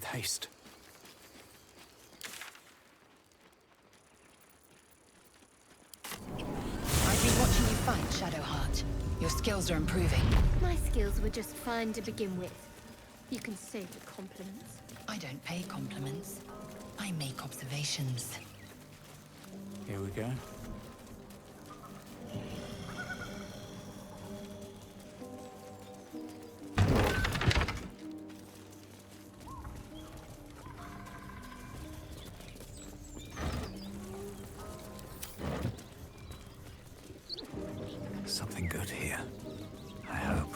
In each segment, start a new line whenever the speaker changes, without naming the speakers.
with haste.
I've been watching you fight, Shadowheart. Your skills are improving.
My skills were just fine to begin with. You can save the compliments.
I don't pay compliments. I make observations.
Here we go. Something good here, I hope.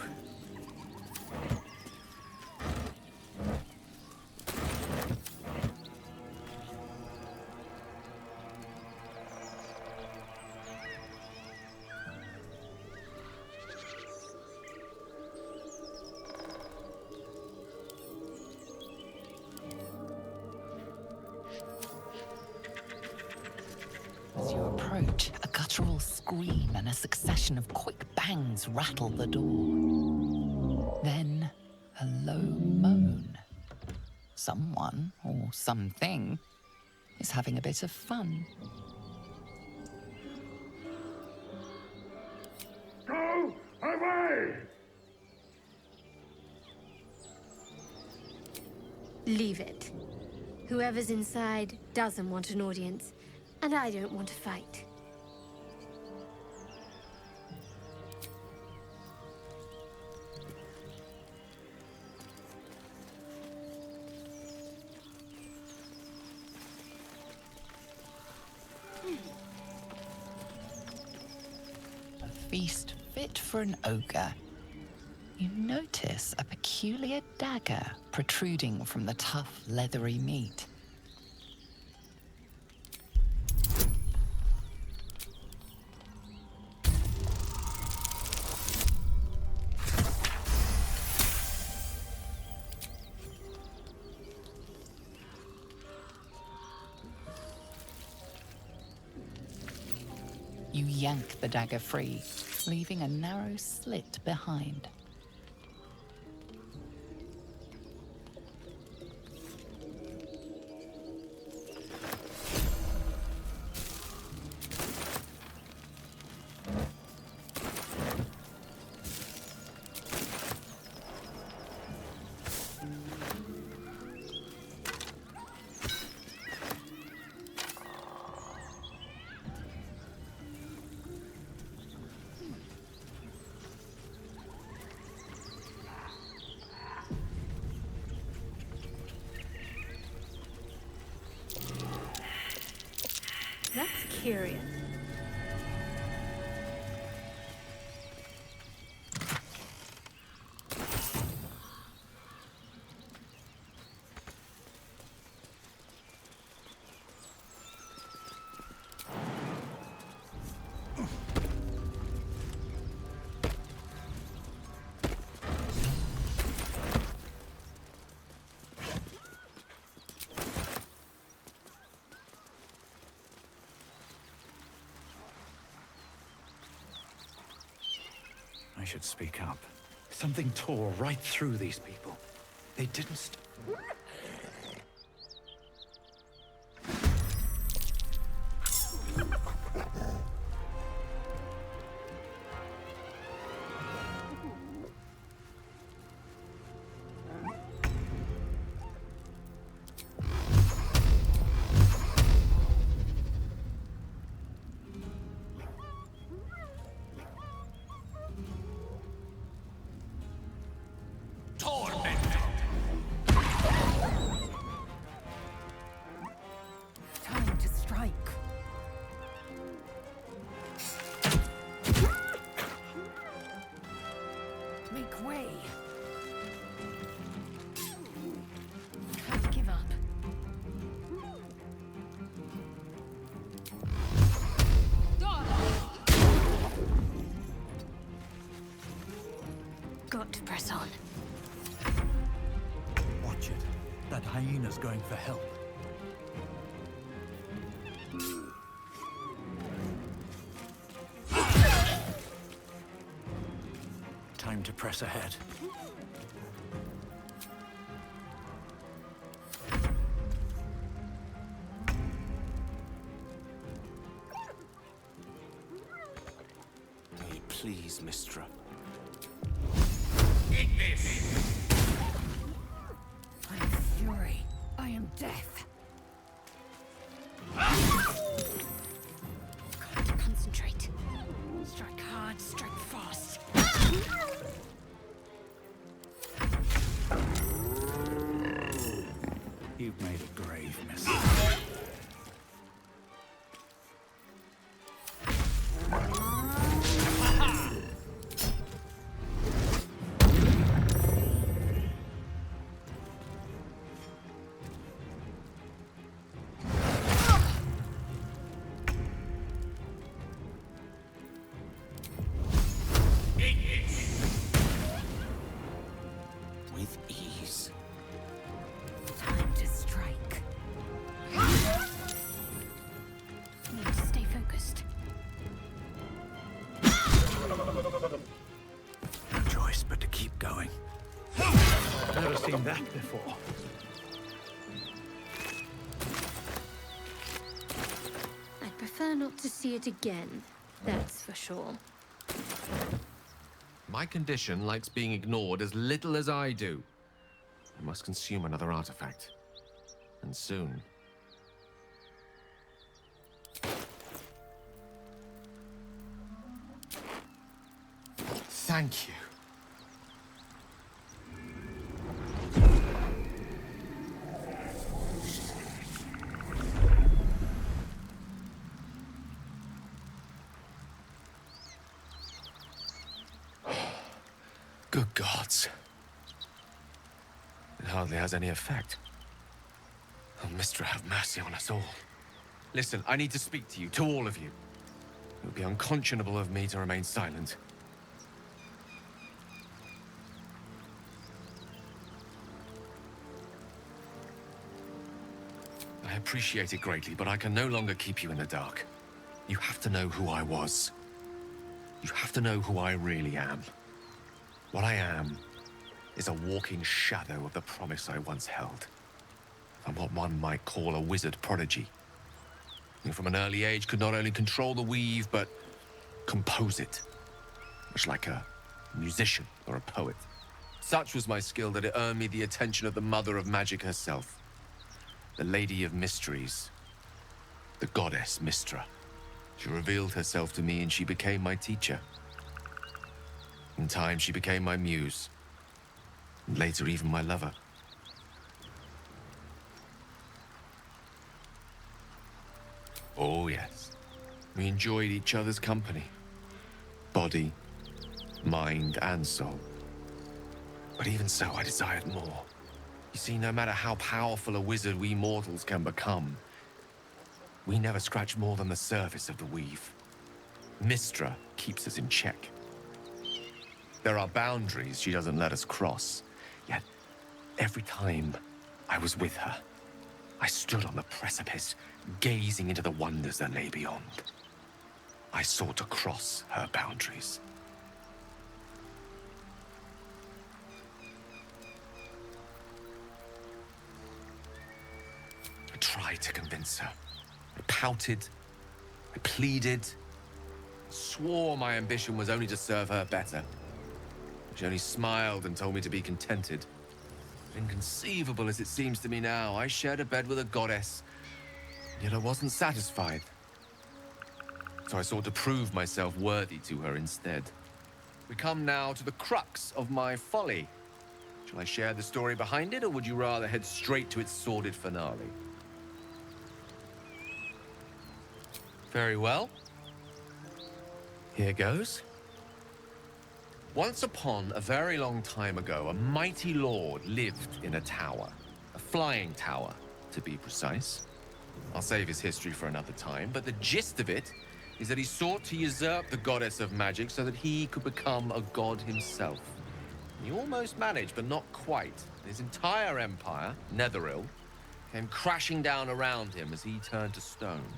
As you approach, a guttural scream and a succession of quick bangs rattle the door. Then, a low moan. Someone, or something, is having a bit of fun.
Go away!
Leave it. Whoever's inside doesn't want an audience, and I don't want to fight.
A feast fit for an ogre. You notice a peculiar dagger protruding from the tough, leathery meat. You yank the dagger free, leaving a narrow slit behind.
That's curious.
I should speak up. Something tore right through these people. They didn't
Time to strike. Make way. Can't give up.
Got to press on.
watch it. That hyena's going for help. Time to press ahead.
is Mistra?
Eat this!
I am fury. I am death.
Concentrate.
Strike hard, strike fast.
You've made a grave mess.
With ease.
Time to strike.
Need to stay focused.
No choice but to keep going. Never seen that before.
I'd prefer not to see it again, that's for sure.
My condition likes being ignored as little as I do. I must consume another artifact. And soon. Thank you. Good gods. It hardly has any effect. Oh, Mistra, have mercy on us all. Listen, I need to speak to you, to all of you. It would be unconscionable of me to remain silent. I appreciate it greatly, but I can no longer keep you in the dark. You have to know who I was. You have to know who I really am. What I am is a walking shadow of the promise I once held. I'm what one might call a wizard prodigy. Who from an early age could not only control the weave, but compose it. Much like a musician or a poet. Such was my skill that it earned me the attention of the mother of magic herself. The Lady of Mysteries. The goddess Mistra. She revealed herself to me and she became my teacher. In time, she became my muse. And later, even my lover. Oh, yes. We enjoyed each other's company. Body, mind, and soul. But even so, I desired more. You see, no matter how powerful a wizard we mortals can become, we never scratch more than the surface of the weave. Mistra keeps us in check. There are boundaries she doesn't let us cross. Yet, every time I was with her, I stood on the precipice, gazing into the wonders that lay beyond. I sought to cross her boundaries. I tried to convince her. I pouted. I pleaded. Swore my ambition was only to serve her better. She only smiled and told me to be contented. Inconceivable as it seems to me now, I shared a bed with a goddess, yet I wasn't satisfied. So I sought to prove myself worthy to her instead. We come now to the crux of my folly. Shall I share the story behind it, or would you rather head straight to its sordid finale? Very well. Here goes. Once upon a very long time ago, a mighty lord lived in a tower. A flying tower, to be precise. I'll save his history for another time, but the gist of it is that he sought to usurp the goddess of magic so that he could become a god himself. He almost managed, but not quite. His entire empire, Netheril, came crashing down around him as he turned to stone.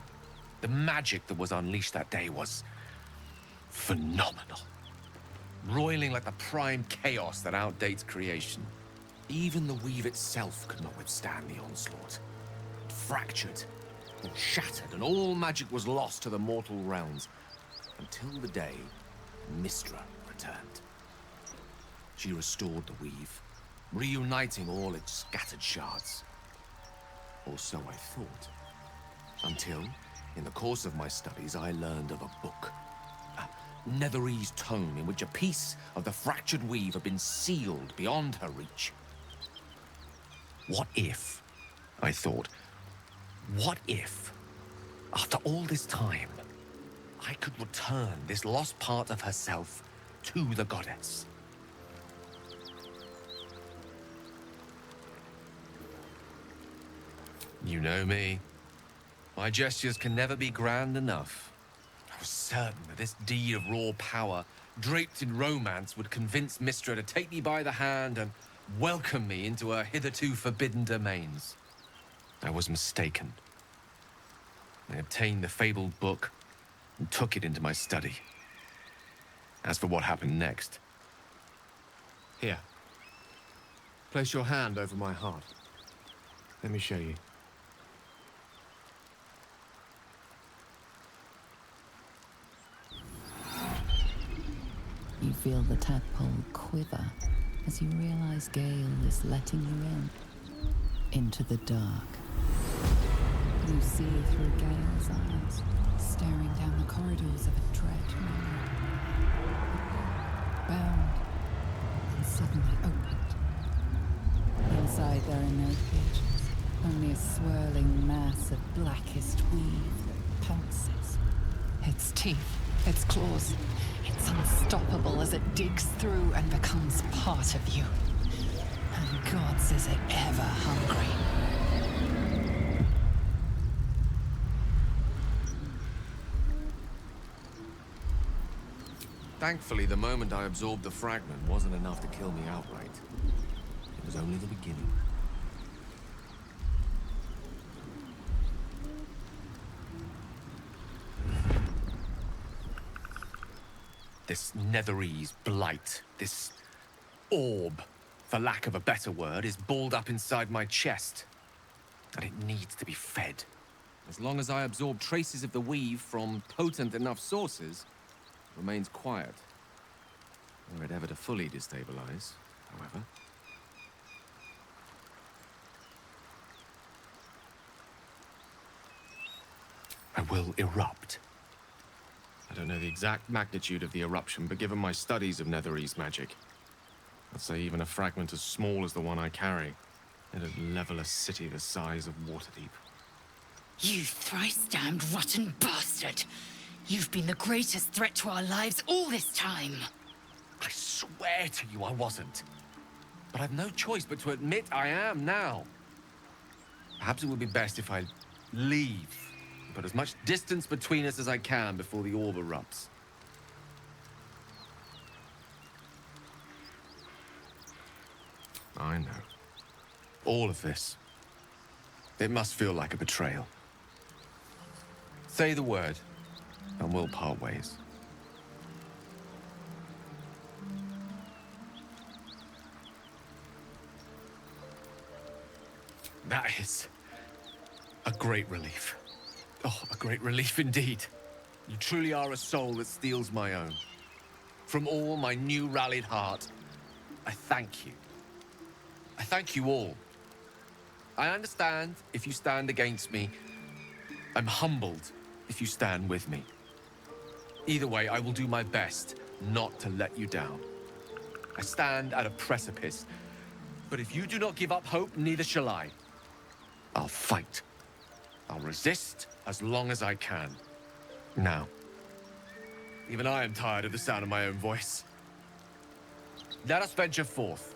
The magic that was unleashed that day was phenomenal. Roiling like the prime chaos that outdates creation. Even the weave itself could not withstand the onslaught. It fractured and shattered, and all magic was lost to the mortal realms. Until the day
Mistra returned. She restored the weave, reuniting all its scattered shards. Or so I thought. Until, in the course of my studies, I learned of a book. A Netherese tome in which a piece of the fractured weave had been sealed beyond her reach.
What if, I thought, what if, after all this time, I could return this lost part of herself to the goddess? You know me. My gestures can never be grand enough. I was certain that this deed of raw power, draped in romance, would convince Mistra to take me by the hand and welcome me into her hitherto forbidden domains. I was mistaken. I obtained the fabled book and took it into my study. As for what happened next... Here. Place your hand over my heart. Let me show you.
You feel the tadpole quiver as you realize Gale is letting you into the dark. You see through Gale's eyes, staring down the corridors of a dread memory. Bound, and suddenly opened. Inside there are no pages, only a swirling mass of blackest weave that pounces. Its teeth, its claws, it's unstoppable as it digs through and becomes part of you. And gods, is it ever hungry.
Thankfully, the moment I absorbed the fragment wasn't enough to kill me outright. It was only the beginning. This Netherese blight, this orb, for lack of a better word, is balled up inside my chest. And it needs to be fed. As long as I absorb traces of the weave from potent enough sources, it remains quiet. Were it ever to fully destabilize, however. I will erupt. I don't know the exact magnitude of the eruption, but given my studies of Netherese magic, I'd say even a fragment as small as the one I carry, it'd level a city the size of Waterdeep.
You thrice-damned rotten bastard! You've been the greatest threat to our lives all this time!
I swear to you I wasn't. But I've no choice but to admit I am now. Perhaps it would be best if I leave. Put as much distance between us as I can before the orb erupts. I know. All of this. It must feel like a betrayal. Say the word, and we'll part ways. That is a great relief. Oh, a great relief indeed. You truly are a soul that steals my own. From all my new rallied heart, I thank you. I thank you all. I understand if you stand against me. I'm humbled if you stand with me. Either way, I will do my best not to let you down. I stand at a precipice, but if you do not give up hope, neither shall I. I'll fight. I'll resist as long as I can. Now, even I am tired of the sound of my own voice. Let us venture forth.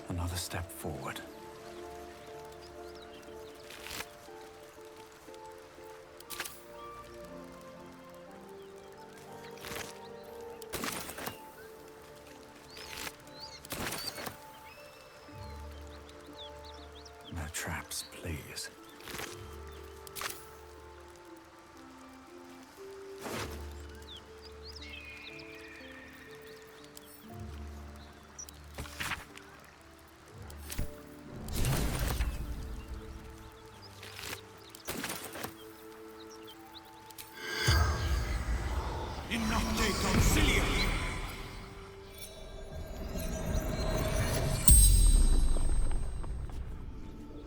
Another step forward. No traps, please.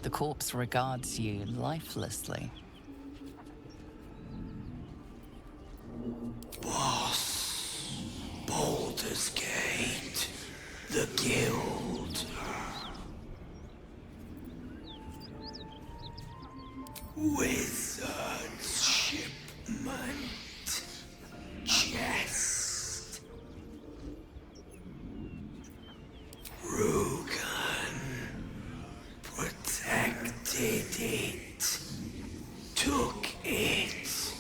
The corpse regards you lifelessly.
Boss, Baldur's Gate, the Guild. Wizard's shipment. Chest. Rugan protected it. Took it.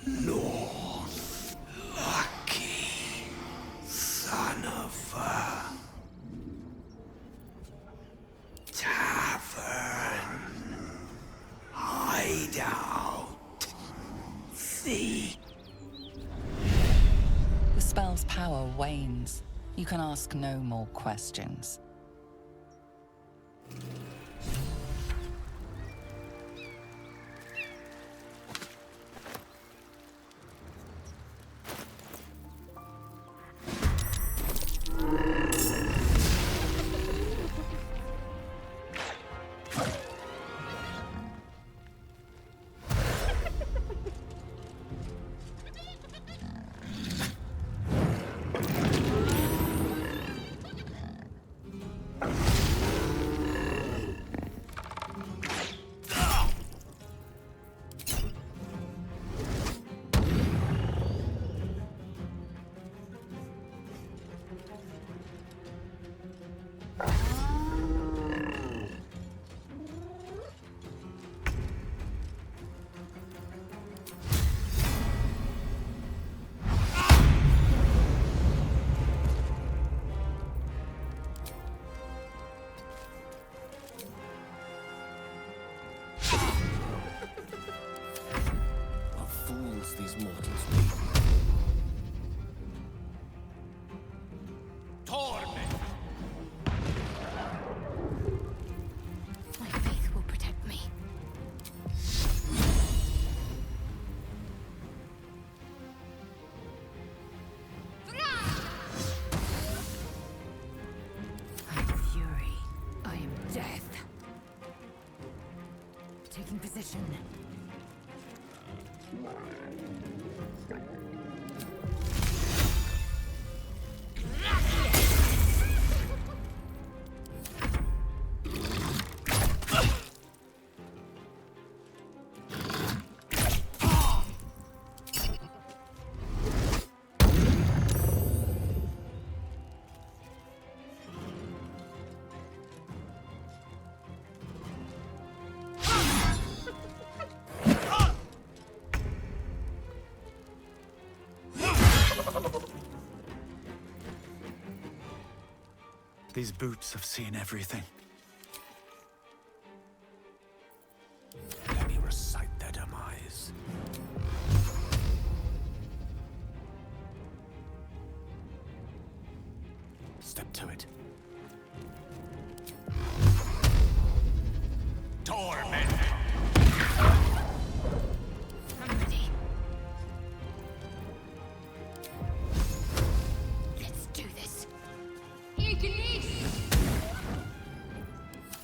North. Lucky. Son of a tavern. Hideout. Thief.
The spell's power wanes. You can ask no more questions.
These mortals be. Torment!
My faith will protect me.
I am fury. I am death. Taking position.
These boots have seen everything.
Let me recite their demise. Step to it. Torment!
I'm ready. Let's do this.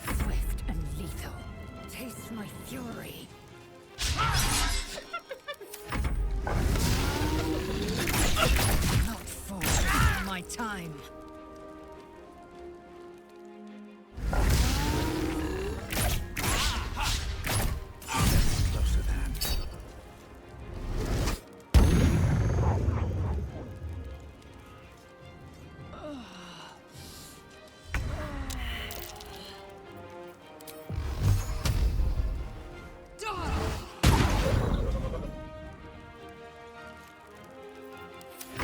Swift and lethal. Taste my fury. Not for my time.
Close at hand.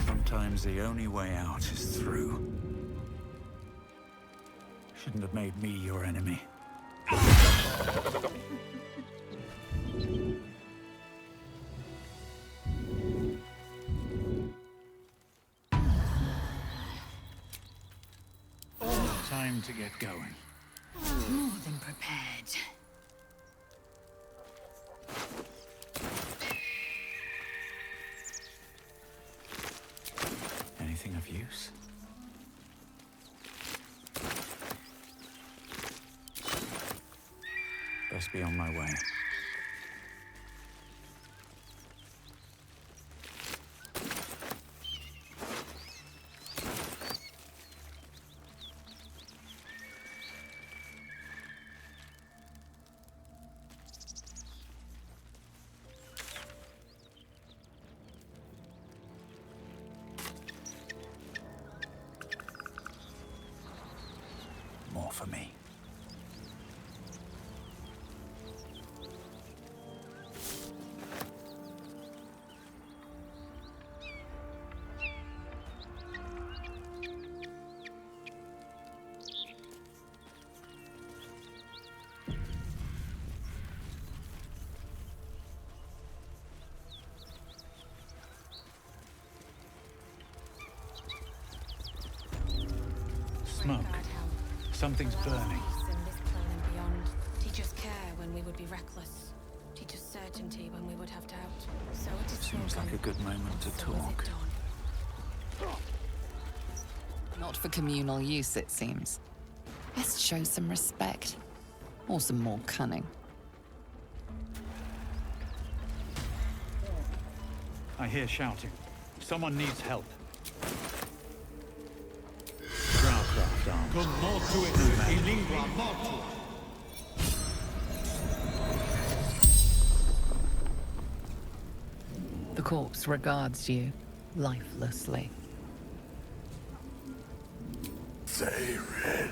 Sometimes the only way out is through. Shouldn't have made me your enemy. Time to get going.
More than prepared.
anything of use? Best be on my way. More for me. Smoke. Something's burning.
In this plane and beyond. Teach us care when we would be reckless. Teach us certainty when we would have doubt. So it is
Seems like a good moment to talk.
Not for communal use, it seems. Best show some respect. Or some more cunning.
I hear shouting. Someone needs help. Drowcraft arms.
The corpse regards you lifelessly.
Seiren.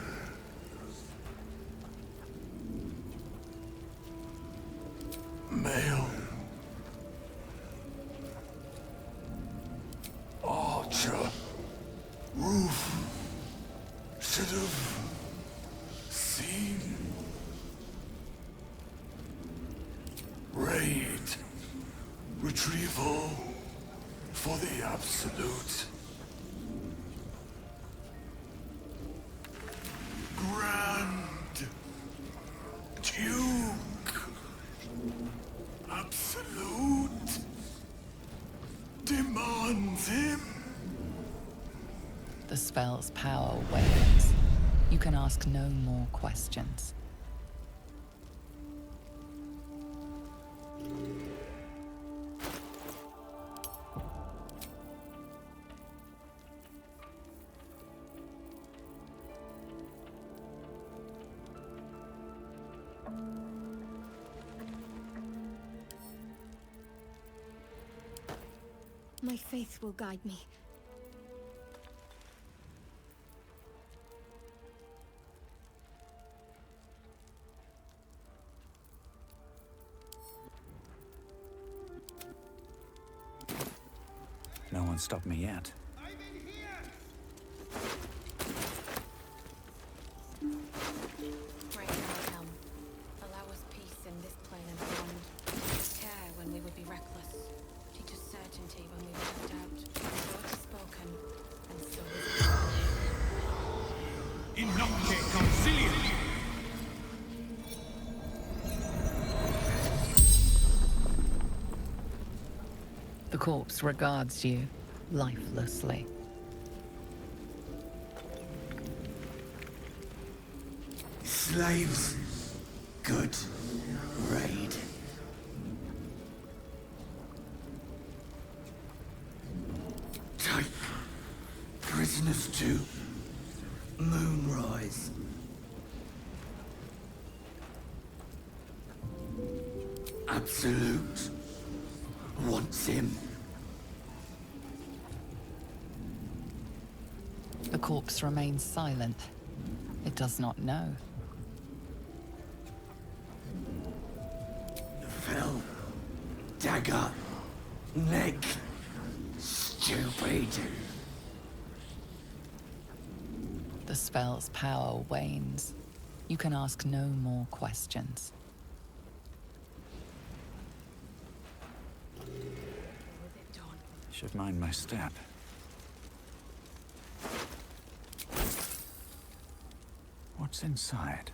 Male. Archer. Roof. Should have seen. Raid. Retrieval for the absolute. Grand Duke. Absolute. Demands him.
The spell's power wanes. You can ask no more questions.
My faith will guide me.
No one stopped me yet.
Great Helm. Allow us peace in this plane and beyond. Teach us care when we would be reckless. Teach us certainty when we would have doubt. So it is spoken, and so is it.
In nocte consilium!
The corpse regards you lifelessly.
Slaves. Good. Raid. Take prisoners to Moonrise. Absolute wants him.
The corpse remains silent. It does not know.
Fell. Dagger. Neck. Stupid.
The spell's power wanes. You can ask no more questions.
Should mind my step. What's inside?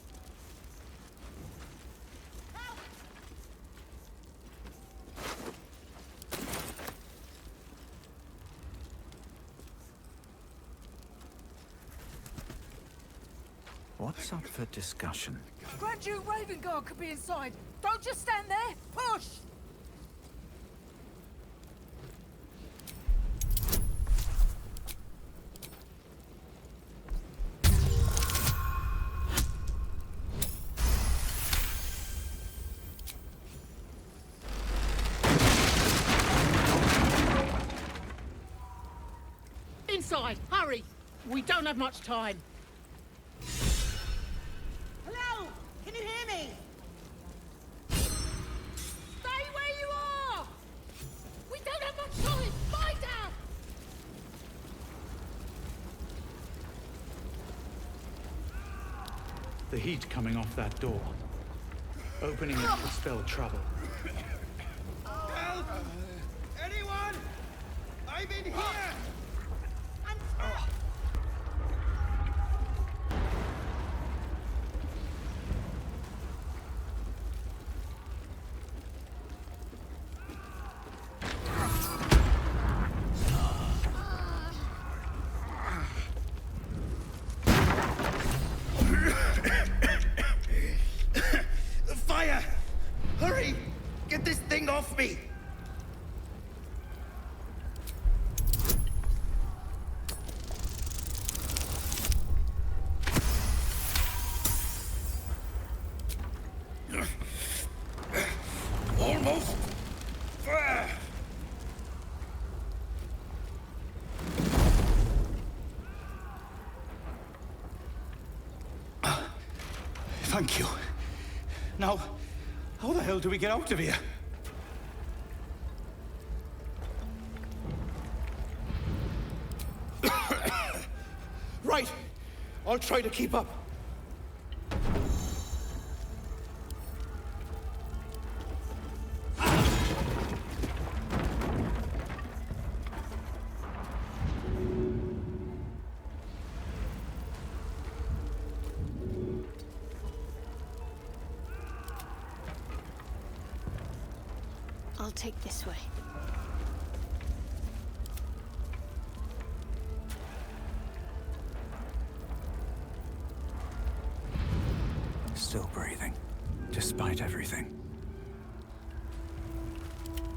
What's up for discussion?
Grand Duke Ravengard could be inside. Don't just stand there. Push!
Inside! Hurry! We don't have much time.
Hello? Can you hear me? Stay where you are! We don't have much time! Fight out!
The heat coming off that door. Opening it will spell trouble.
Help! Anyone? I'm in here! The fire! Hurry! Get this thing off me! Almost! Thank you. Now, how the hell do we get out of here? Right. I'll try to keep up.
I'll take this way.
Still breathing, despite everything.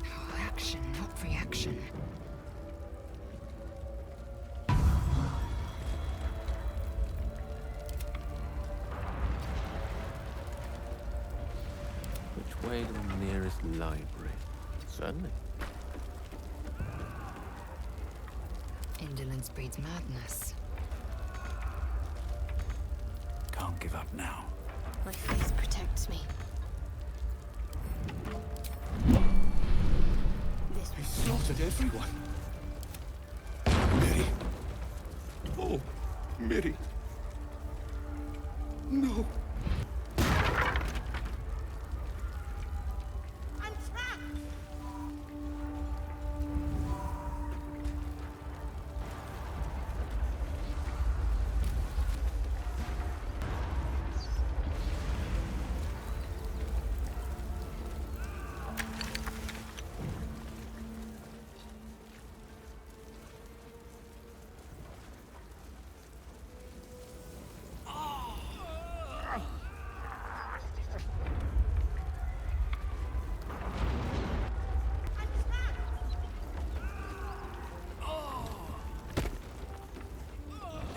Oh, action, not reaction.
Which way to the nearest library? Certainly.
Indolence breeds madness.
Can't give up now.
My faith protects me. This
He slaughtered everyone. Mary. Oh, Mary. No.
I'm trapped!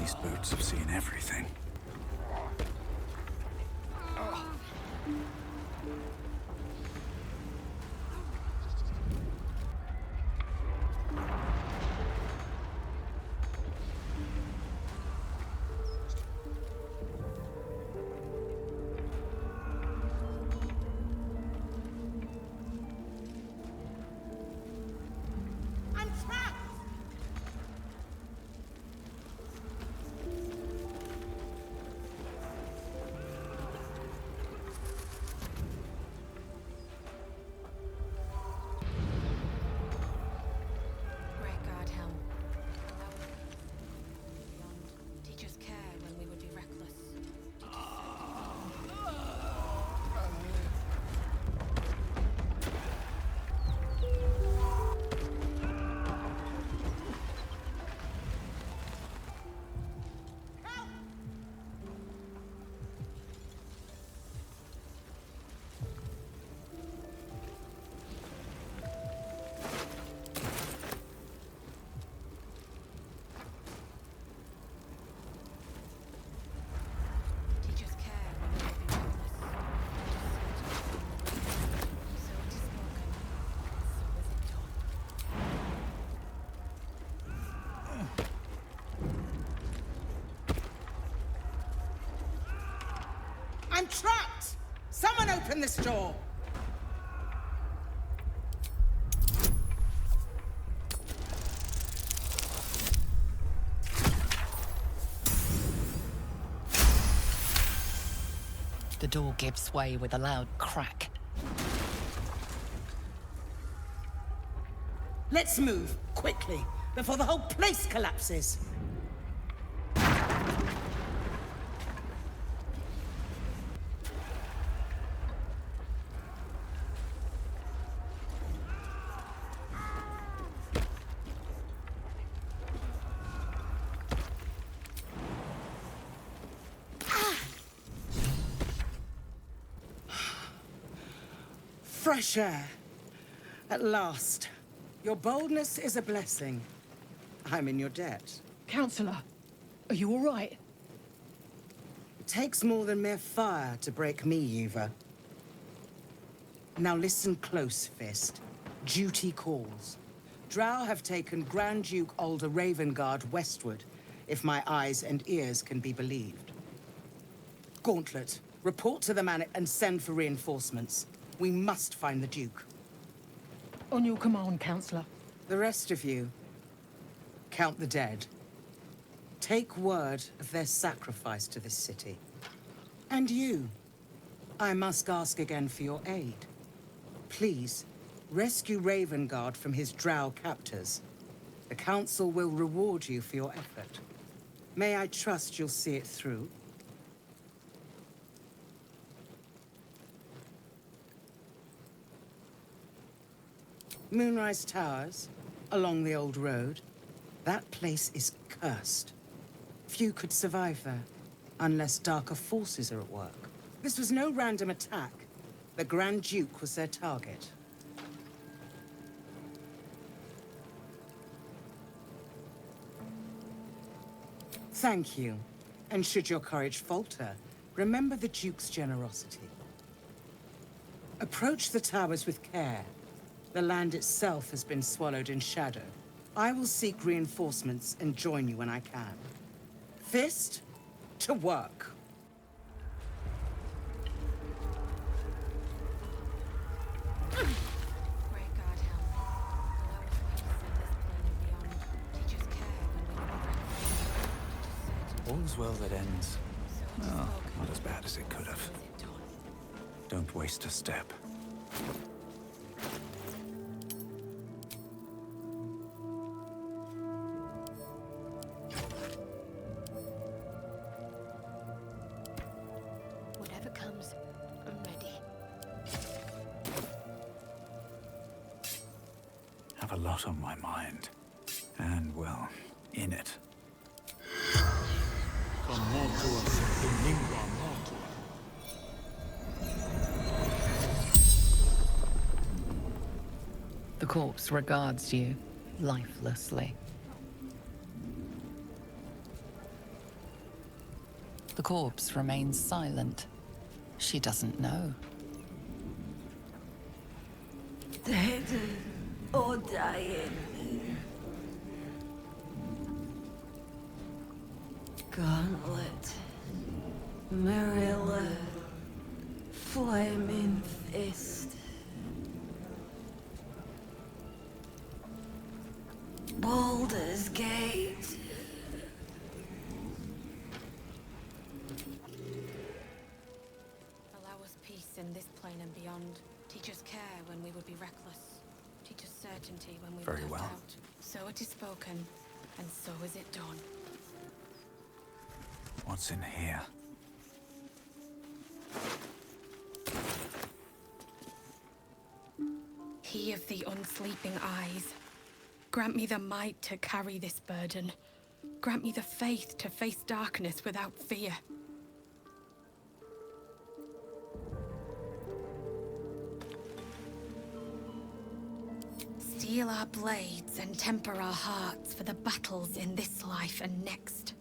These boots have seen everything.
I'm trapped!
I'm trapped! Someone open this door!
The door gives way with a loud crack.
Let's move, quickly, before the whole place collapses. Fresh air. At last. Your boldness is a blessing. I'm in your debt. Counselor, are you all right? It takes more than mere fire to break me, Yuva. Now listen close, Fist. Duty calls. Drow have taken Grand Duke Alder Ravengard westward, if my eyes and ears can be believed. Gauntlet, report to the Manor and send for reinforcements. We must find the Duke. On your command, Counselor. The rest of you, count the dead. Take word of their sacrifice to this city. And you, I must ask again for your aid. Please, rescue Ravengard from his drow captors. The Council will reward you for your effort. May I trust you'll see it through? Moonrise Towers, along the old road. That place is cursed. Few could survive there, unless darker forces are at work. This was no random attack. The Grand Duke was their target. Thank you. And should your courage falter, remember the Duke's generosity. Approach the towers with care. The land itself has been swallowed in shadow. I will seek reinforcements and join you when I can. Fist, to work.
All's well that ends. Oh, not as bad as it could have. Don't waste a step.
Whatever comes, I'm ready.
Have a lot on my mind. And, well, in it.
Come more to us in lingua mortua.
The corpse regards you lifelessly. The corpse remains silent. She doesn't know.
Dead or dying. Gauntlet. Marilla. Flaming Fist. Baldur's Gate.
Allow us peace in this plane and beyond. Teach us care when we would be reckless. Teach us certainty when we
Very
would
well.
doubt. So it is spoken, and so is it done.
What's in here?
He of the unsleeping eyes. Grant me the might to carry this burden. Grant me the faith to face darkness without fear. Steel our blades and temper our hearts for the battles in this life and next.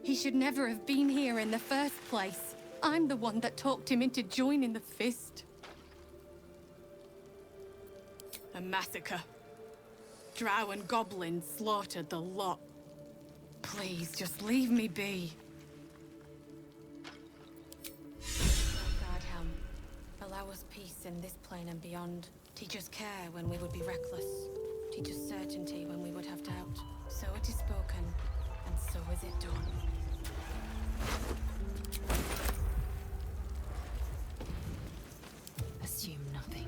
He should never have been here in the first place. I'm the one that talked him into joining the Fist. A massacre. Drow and goblins slaughtered the lot. Please, just leave me be. in this plane and beyond. Teach us care when we would be reckless. Teach us certainty when we would have doubt. So it is spoken, and so is it done.
Assume nothing.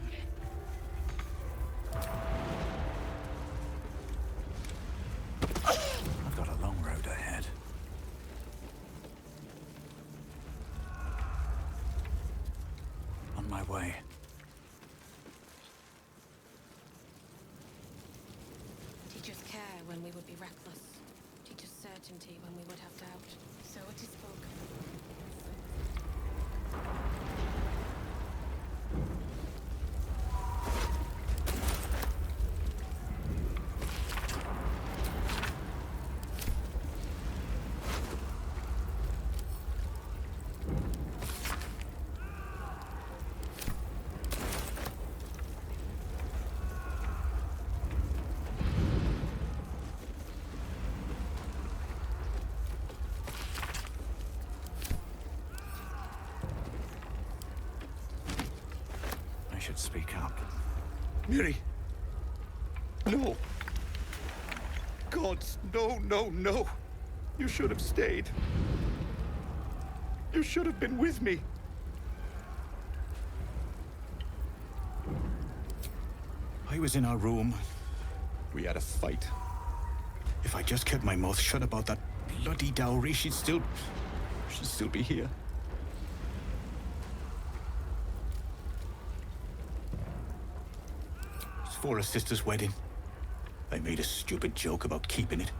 I've got a long road ahead. On my way.
Teach us care when we would be reckless. Teach us certainty when we would have doubt. So it is spoken.
I should speak up.
Miri! No! Gods, no, no, no! You should have stayed. You should have been with me. I was in our room. We had a fight. If I just kept my mouth shut about that bloody dowry, she'd still be here. It's for her sister's wedding. I made a stupid joke about keeping it.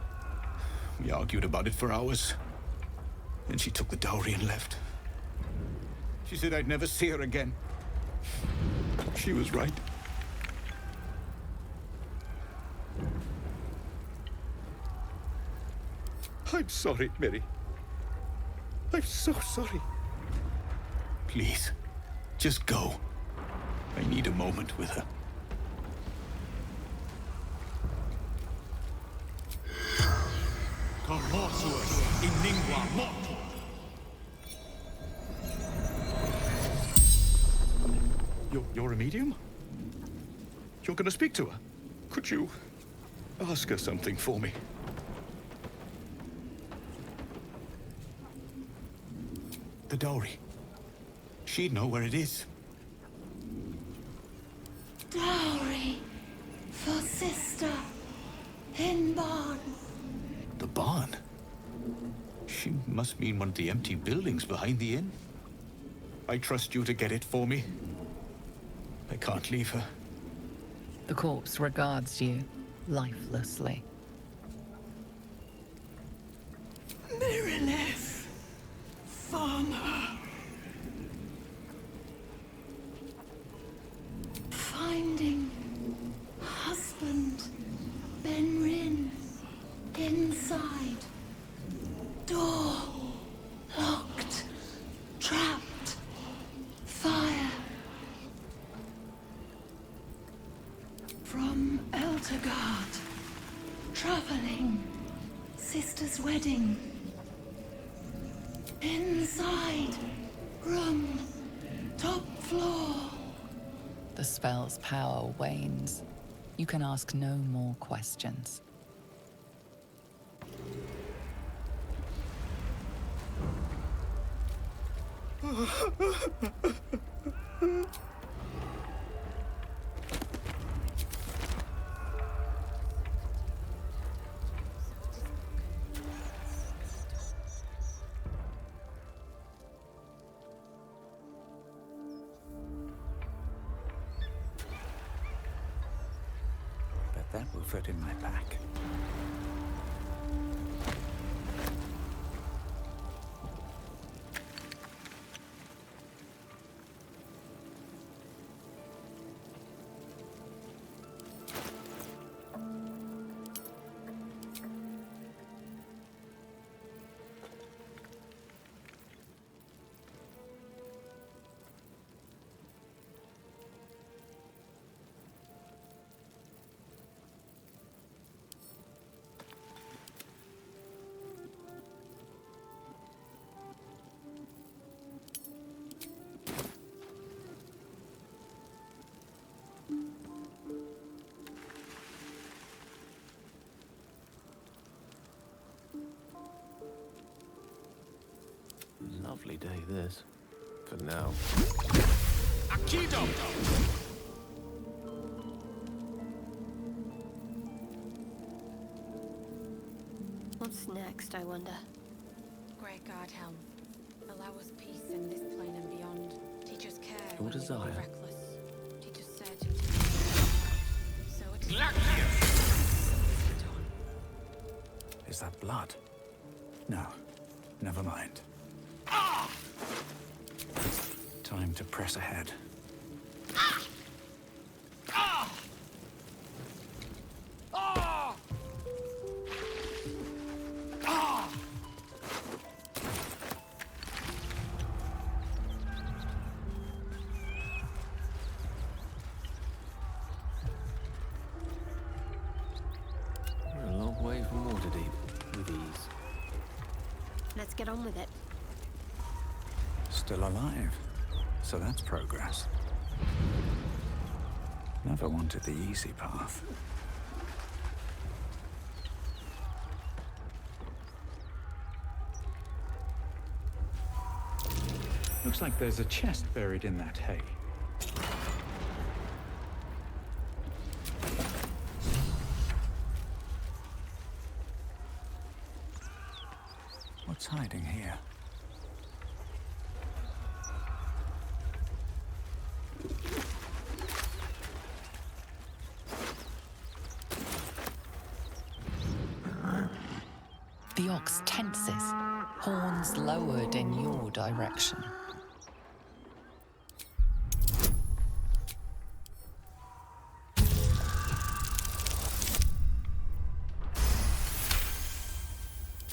We argued about it for hours. Then she took the dowry and left. She said I'd never see her again. She was right. I'm sorry, Miri. I'm so sorry. Please, just go. I need a moment with her.
Carossus in lingua mortis.
You're a medium? You're gonna speak to her? Could you ask her something for me? The dowry. She'd know where it is.
Dowry for sister in barn.
The barn? She must mean one of the empty buildings behind the inn. I trust you to get it for me. I can't leave her.
The corpse regards you lifelessly.
Mirilith, farmer. Finding husband Benrin inside. Door locked, trapped, fire. From Eltergard, traveling, sister's wedding. Inside, room, top floor.
The spell's power wanes. You can ask no more questions.
Bet that will fit in my pack.
Lovely day, this. For now.
Akido!
What's next, I wonder?
Great God, Helm. Allow us peace in this plane and beyond. Teach us care
Your
when we
desire.
are reckless. Teach us certainty. So it is.
Is that blood? No, never mind. Time to press ahead.
We're a long way from Waterdeep, with ease.
Let's get on with it.
Still alive. So that's progress. Never wanted the easy path.
Looks like there's a chest buried in that hay.
What's hiding here?
The ox tenses, horns lowered in your direction.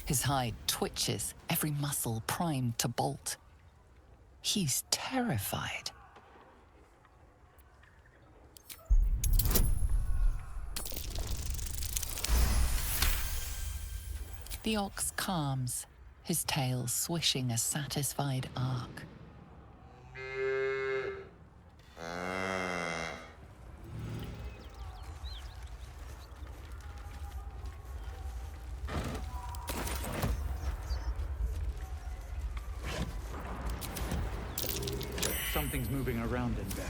His hide twitches, every muscle primed to bolt. He's terrified. The ox calms, his tail swishing a satisfied arc.
Something's moving around in there.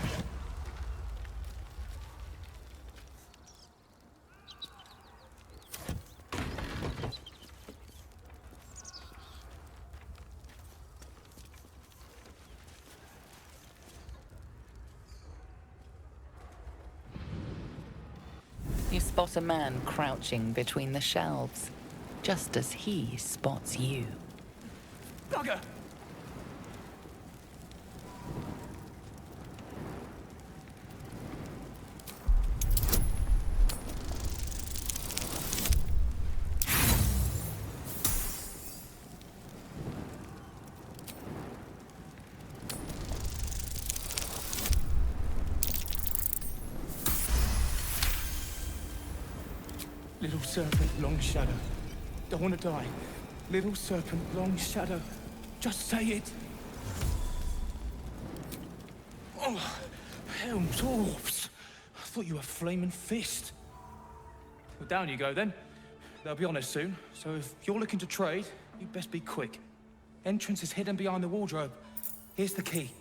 You spot a man crouching between the shelves, just as he spots you.
Bugger! Little serpent, long shadow. Don't want to die. Little serpent, long shadow. Just say it. Oh, hell, dwarves. I thought you were flaming fist. Well, down you go then. They'll be on us soon, so if you're looking to trade, you best be quick. Entrance is hidden behind the wardrobe. Here's the key.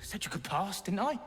Said you could pass, didn't I?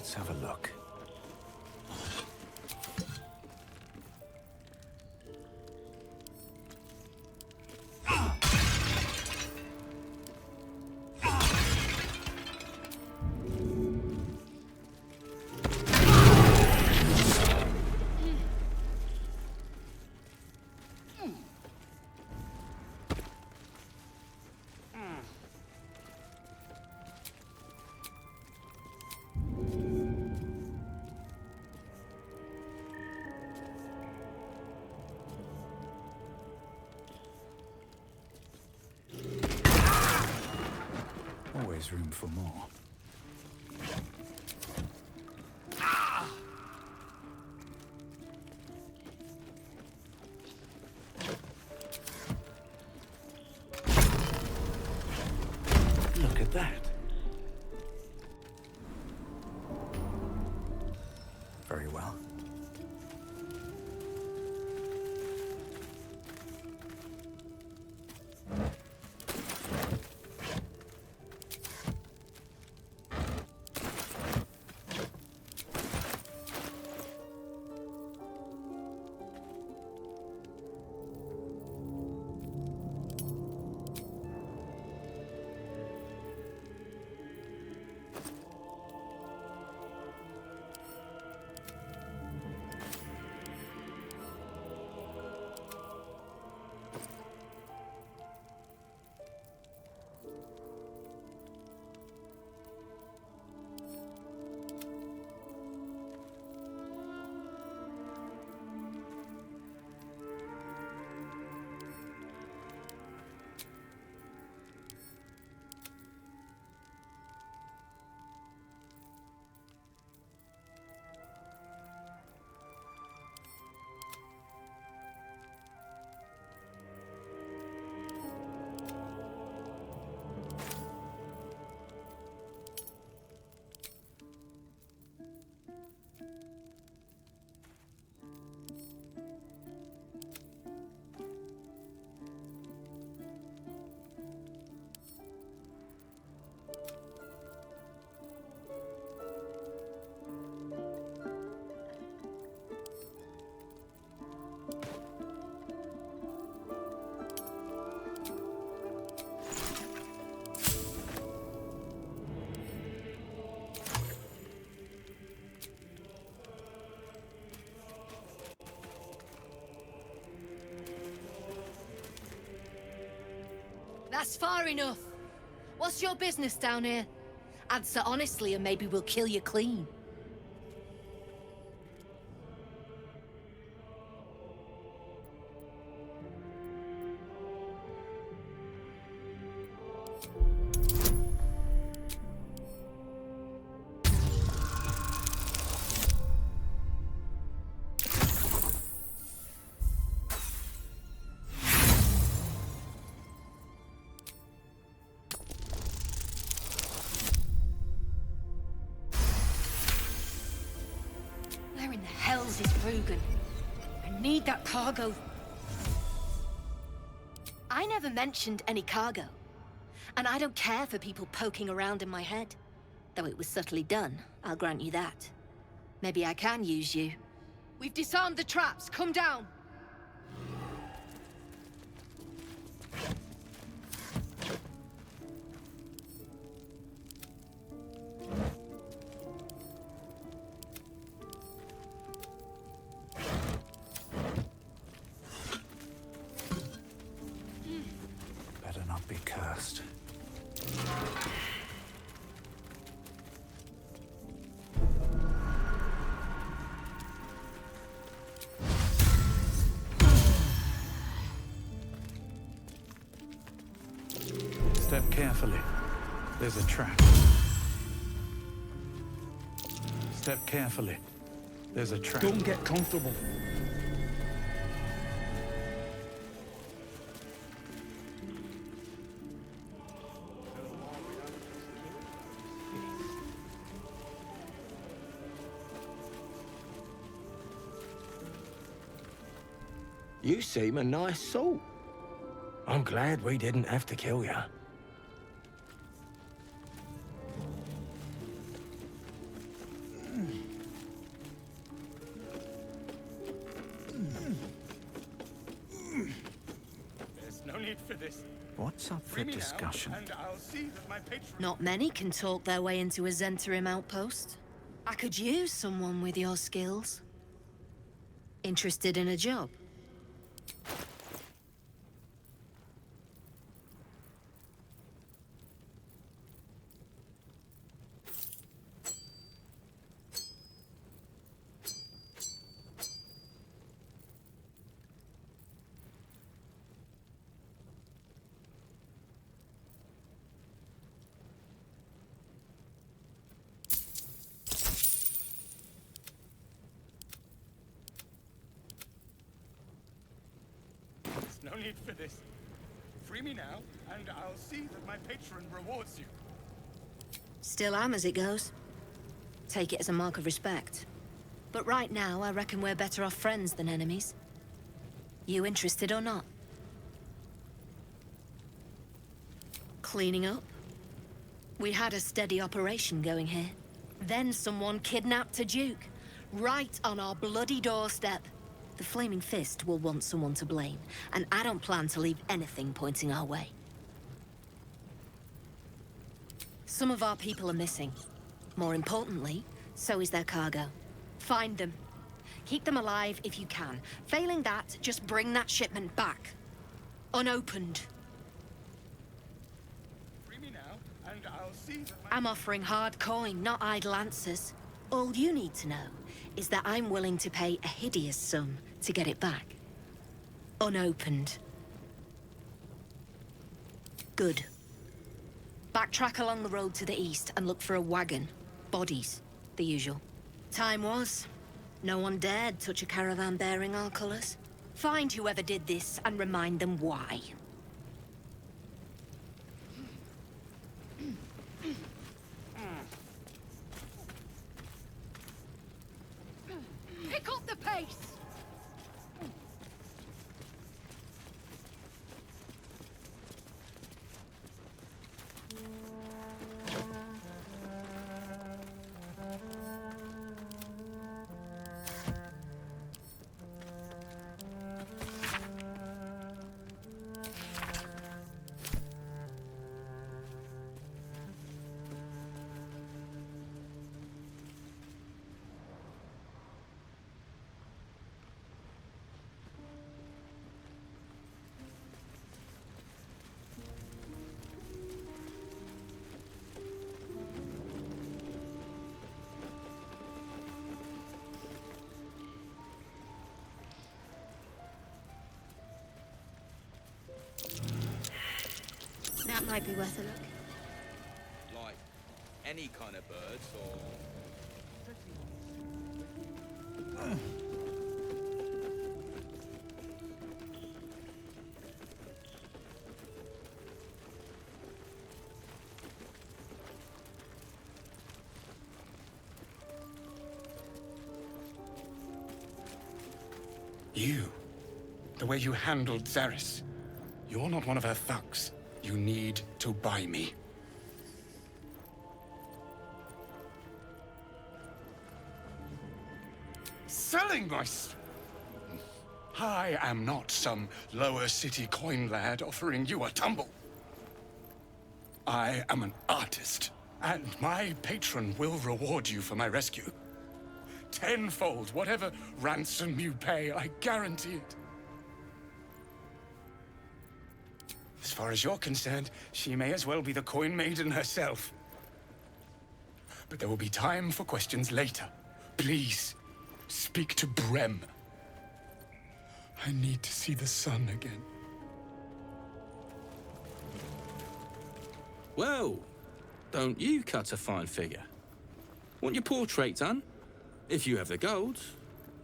Let's have a look. Always room for more. Look at that. Very well.
That's far enough. What's your business down here? Answer honestly and maybe we'll kill you clean. Where in the hell's is Rugen? I need that cargo. I never mentioned any cargo. And I don't care for people poking around in my head. Though it was subtly done, I'll grant you that. Maybe I can use you. We've disarmed the traps. Come down.
Better not be cursed. Step carefully. There's a trap. Step carefully. There's a trap.
Don't get comfortable.
You seem a nice sort. I'm glad we didn't have to kill you.
this.
What's up for
Free me
discussion?
now, and I'll see that my patron...
Not many can talk their way into a Zentarim outpost. I could use someone with your skills. Interested in a job?
No need for this. Free me now, and I'll see that my patron rewards you.
Still am as it goes. Take it as a mark of respect. But right now, I reckon we're better off friends than enemies. You interested or not? Cleaning up? We had a steady operation going here. Then someone kidnapped a duke. Right on our bloody doorstep. The Flaming Fist will want someone to blame, and I don't plan to leave anything pointing our way. Some of our people are missing. More importantly, so is their cargo. Find them. Keep them alive if you can. Failing that, just bring that shipment back. Unopened.
Free me now, and I'll see that
I'm offering hard coin, not idle answers. All you need to know is that I'm willing to pay a hideous sum to get it back. Unopened. Good. Backtrack along the road to the east and look for a wagon. Bodies. The usual. Time was. No one dared touch a caravan bearing our colors. Find whoever did this and remind them why.
Pick up the pace!
That might be worth a look.
Like any kind of birds, or...
You. The way you handled Zaris. You're not one of her thugs. You need to buy me. Selling my... I am not some lower city coin lad offering you a tumble. I am an artist, and my patron will reward you for my rescue. Tenfold, whatever ransom you pay, I guarantee it. As far as you're concerned, she may as well be the coin maiden herself. But there will be time for questions later. Please, speak to Brem. I need to see the sun again.
Well, don't you cut a fine figure? Want your portrait done? If you have the gold,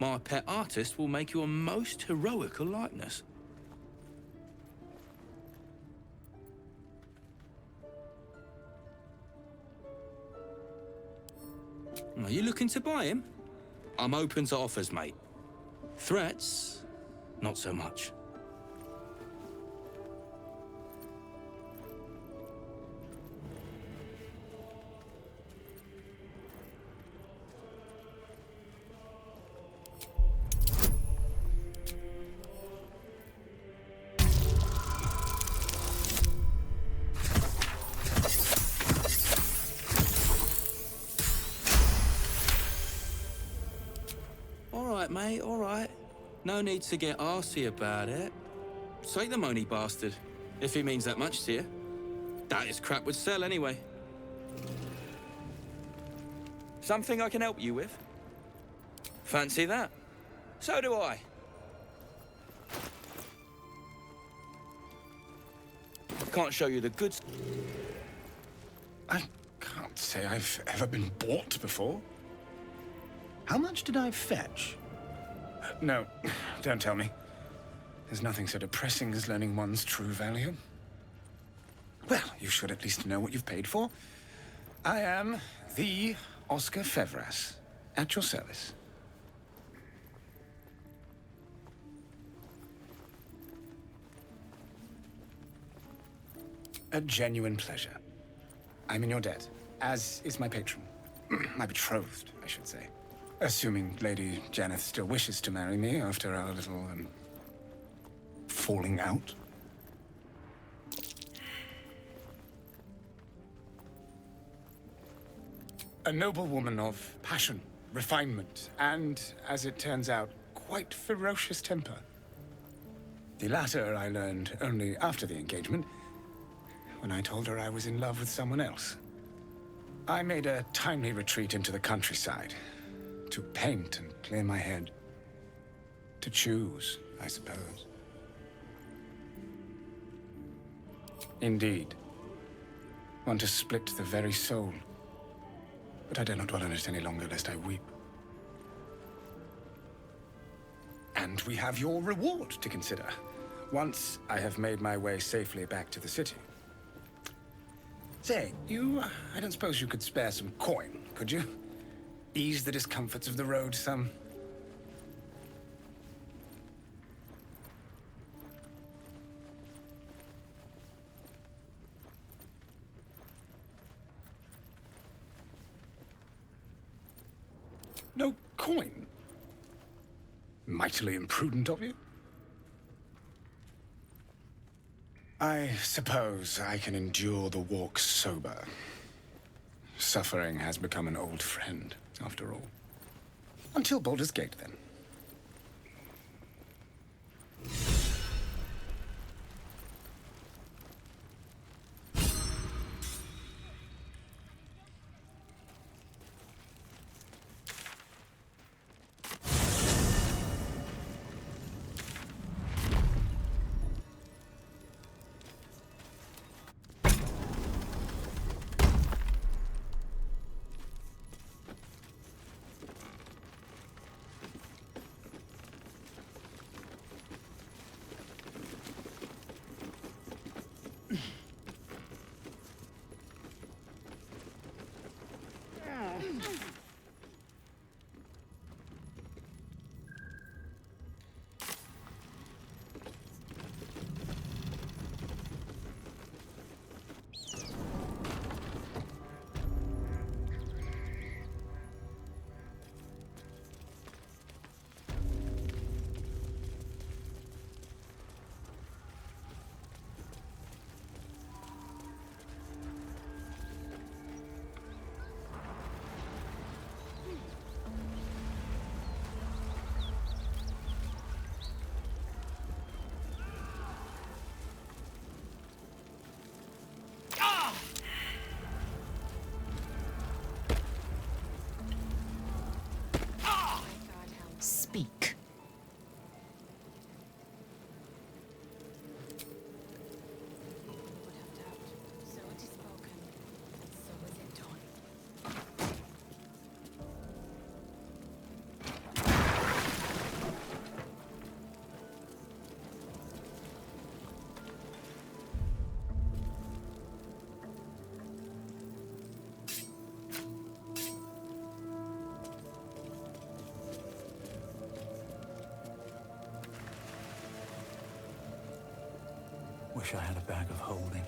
my pet artist will make you a most heroical likeness. Are you looking to buy him? I'm open to offers, mate. Threats, not so much. right, mate, all right. No need to get arsey about it. Take the moany bastard, if he means that much to you. That is crap would sell anyway. Something I can help you with? Fancy that? So do I. Can't show you the goods.
I can't say I've ever been bought before. How much did I fetch? No, don't tell me. There's nothing so depressing as learning one's true value. Well, you should at least know what you've paid for. I am the Oscar Fevras, at your service. A genuine pleasure. I'm in your debt, as is my patron. My betrothed, I should say. Assuming Lady Janeth still wishes to marry me after our little, falling out. A noble woman of passion, refinement, and, as it turns out, quite ferocious temper. The latter I learned only after the engagement, when I told her I was in love with someone else. I made a timely retreat into the countryside, to paint and clear my head. To choose, I suppose. Indeed. One to split the very soul. But I dare not dwell on it any longer, lest I weep. And we have your reward to consider, once I have made my way safely back to the city. Say, I don't suppose you could spare some coin, could you? Ease the discomforts of the road some. No coin? Mightily imprudent of you. I suppose I can endure the walk sober. Suffering has become an old friend, after all. Until Baldur's Gate, then.
Speak.
So it is spoken, and so is it done.
Wish I had a bag of holding.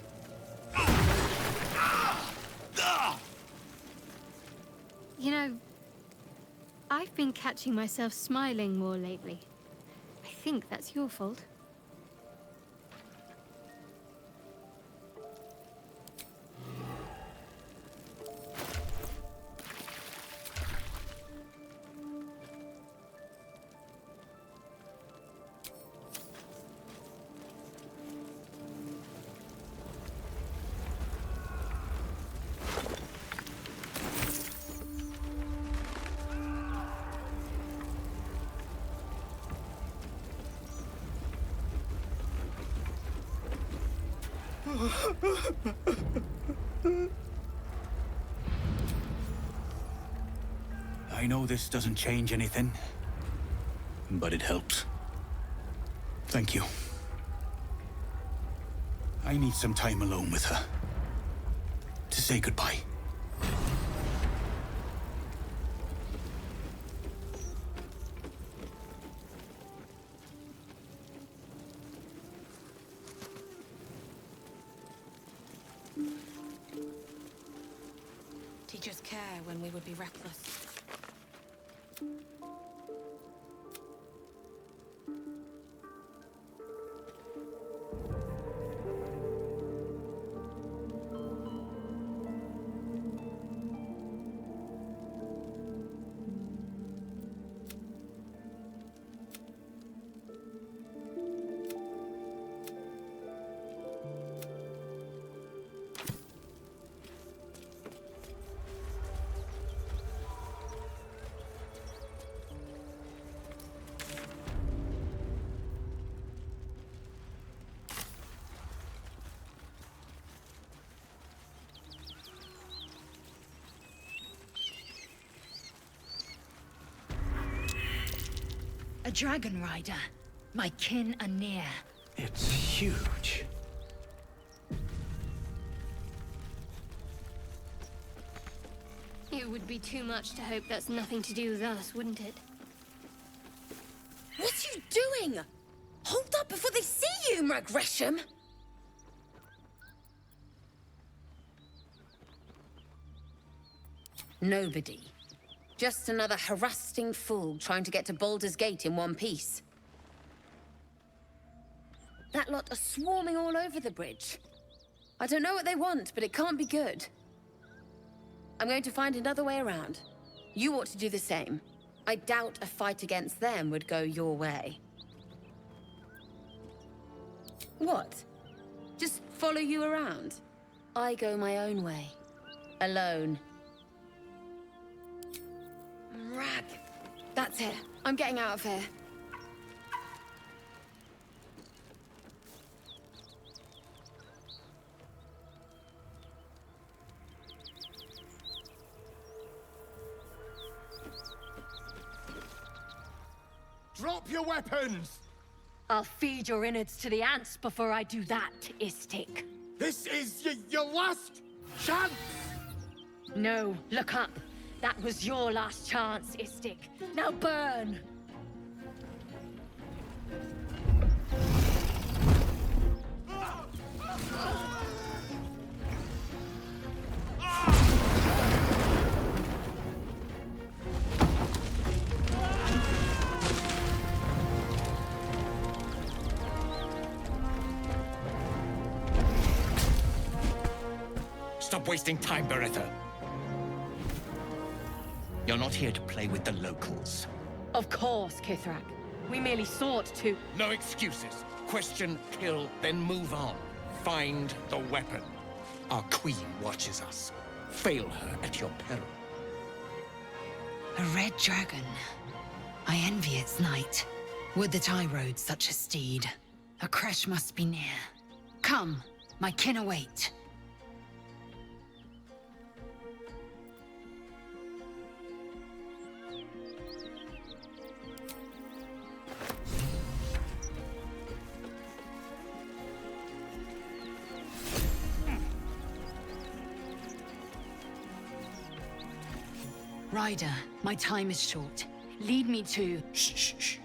You know, I've been catching myself smiling more lately. I think that's your fault.
I know this doesn't change anything, but it helps. Thank you. I need some time alone with her. To say goodbye.
Teachers care when we would be reckless.
A dragon rider. My kin are near.
It's huge.
It would be too much to hope that's nothing to do with us, wouldn't it?
What are you doing? Hold up before they see you, Gresham! Nobody. Just another harassing fool trying to get to Baldur's Gate in one piece. That lot are swarming all over the bridge. I don't know what they want, but it can't be good. I'm going to find another way around. You ought to do the same. I doubt a fight against them would go your way. What? Just follow you around? I go my own way. Alone. Rag. That's it. I'm getting out of here.
Drop your weapons!
I'll feed your innards to the ants before I do that, Istik.
This is your last chance!
No, look up. That was your last chance, Istik. Now burn!
Stop wasting time, Beretta. You're not here to play with the locals.
Of course, Kithrak. We merely sought to...
No excuses. Question, kill, then move on. Find the weapon. Our queen watches us. Fail her at your peril.
A red dragon. I envy its knight. Would that I rode such a steed. A crash must be near. Come, my kin await. Ryder, my time is short. Lead me to...
Shh, shh, shh.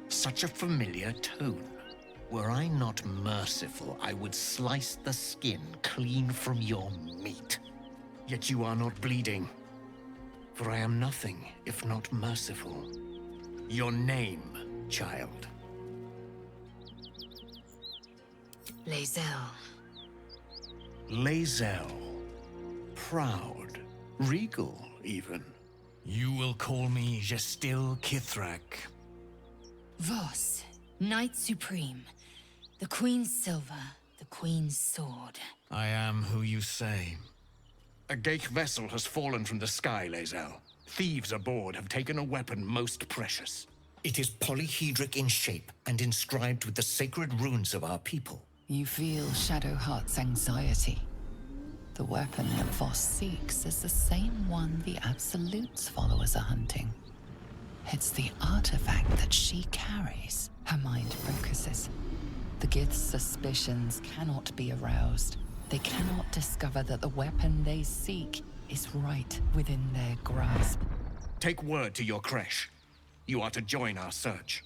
Such a familiar tone. Were I not merciful, I would slice the skin clean from your meat. Yet you are not bleeding. For I am nothing if not merciful. Your name, child.
Lae'zel.
Lae'zel. Proud. Regal, even. You will call me Gestil Kithrak.
Voss, Knight Supreme. The Queen's silver, the Queen's sword.
I am who you say. A Geich vessel has fallen from the sky, Lae'zel. Thieves aboard have taken a weapon most precious. It is polyhedric in shape and inscribed with the sacred runes of our people.
You feel Shadowheart's anxiety. The weapon that Voss seeks is the same one the Absolute's followers are hunting. It's the artifact that she carries. Her mind focuses. The Gith's suspicions cannot be aroused. They cannot discover that the weapon they seek is right within their grasp.
Take word to your creche. You are to join our search.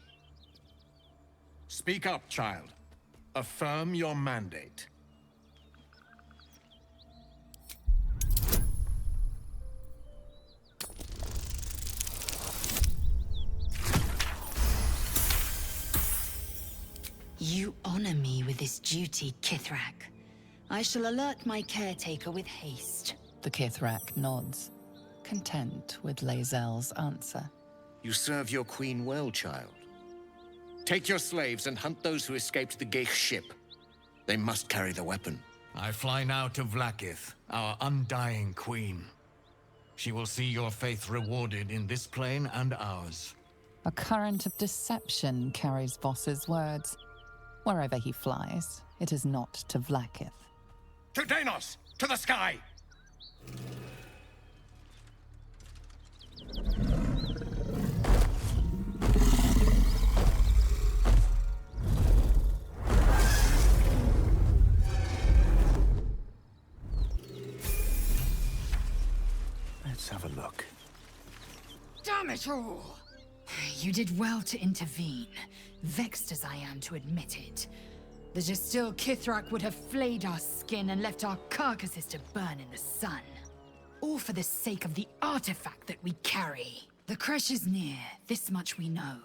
Speak up, child. Affirm your mandate.
You honor me with this duty, Kithrak. I shall alert my caretaker with haste.
The Kithrak nods, content with Lae'zel's answer.
You serve your queen well, child. Take your slaves and hunt those who escaped the Ghaik ship. They must carry the weapon.
I fly now to Vlaakith, our undying queen. She will see your faith rewarded in this plane and ours.
A current of deception carries Voss's words. Wherever he flies, it is not to Vlaakith.
To Danos! To the sky!
Let's have a look.
Damn it all! You did well to intervene, vexed as I am to admit it. The Jastil Kithrak would have flayed our skin and left our carcasses to burn in the sun. All for the sake of the artifact that we carry. The creche is near, this much we know.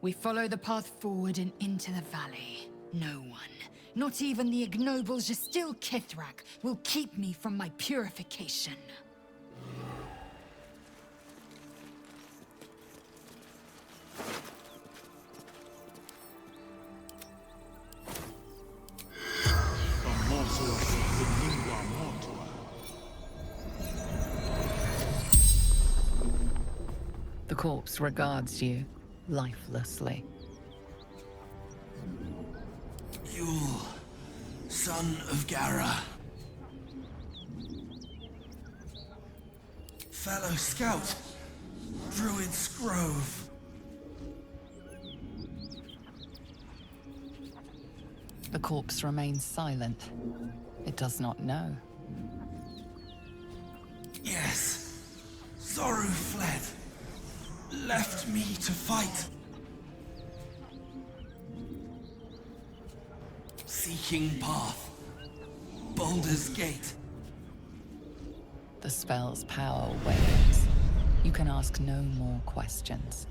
We follow the path forward and into the valley. No one, not even the ignoble Jastil Kithrak, will keep me from my purification.
The corpse regards you, lifelessly.
Yule, son of Gara. Fellow scout, Druid's Grove.
The corpse remains silent. It does not know.
Yes, Zoru fled. Left me to fight. Seeking path. Baldur's Gate.
The spell's power wanes. You can ask no more questions.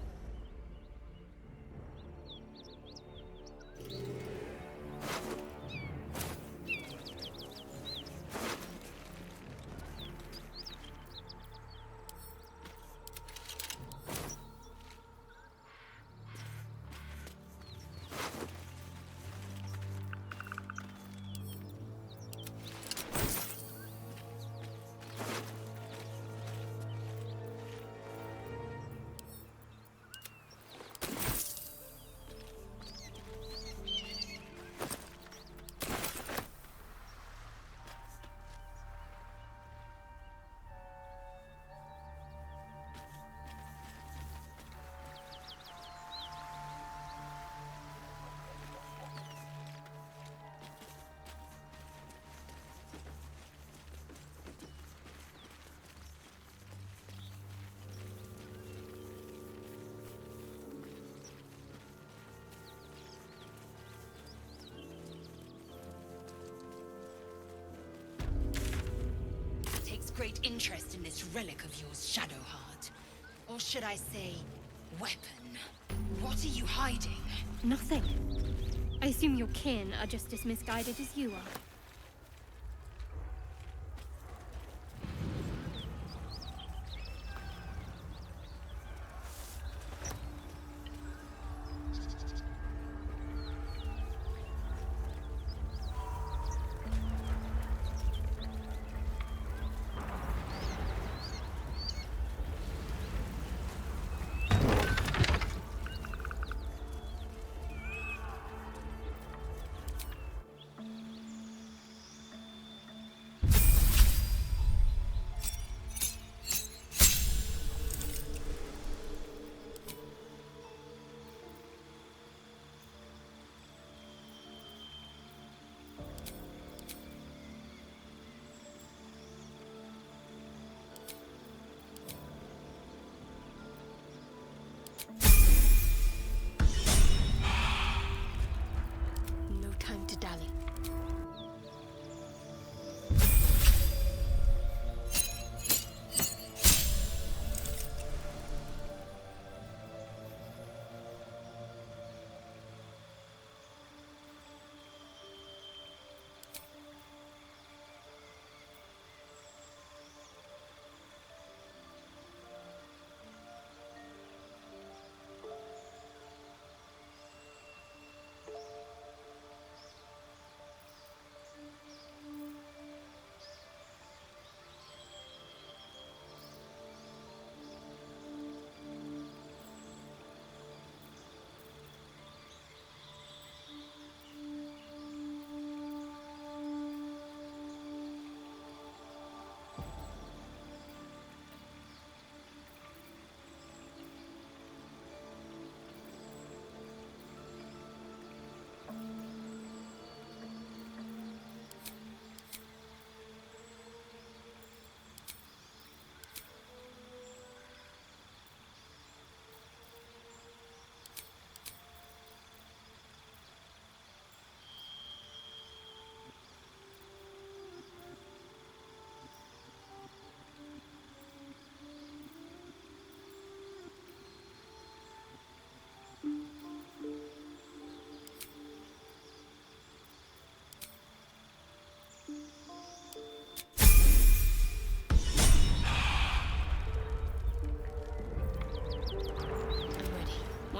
Great interest in this relic of yours, Shadowheart. Or should I say, weapon. What are you hiding?
Nothing. I assume your kin are just as misguided as you are.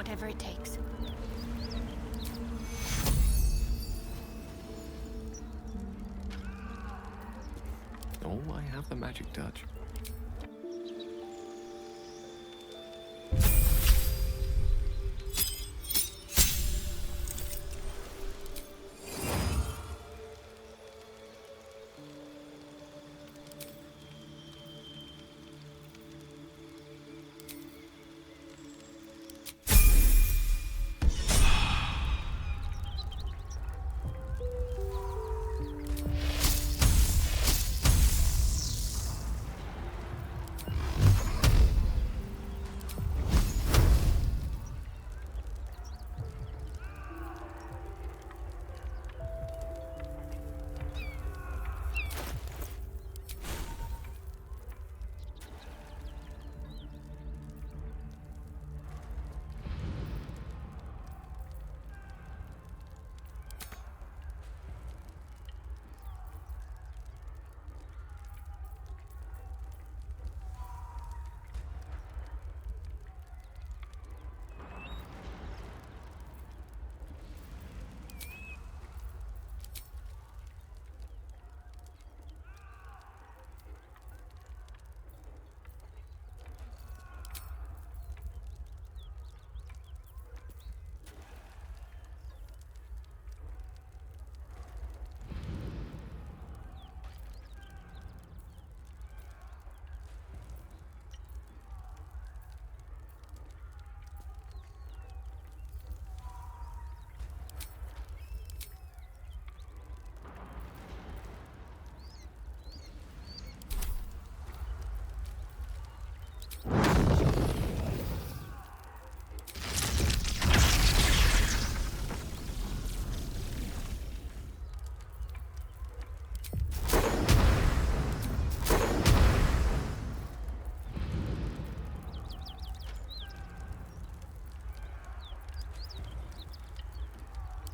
whatever it takes.
Oh, I have the magic touch.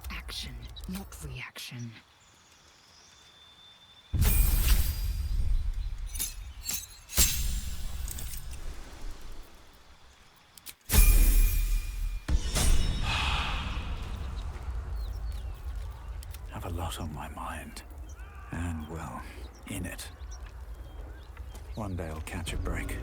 Action, not reaction.
Have a lot on my mind. And, well, in it. One day I'll catch a break.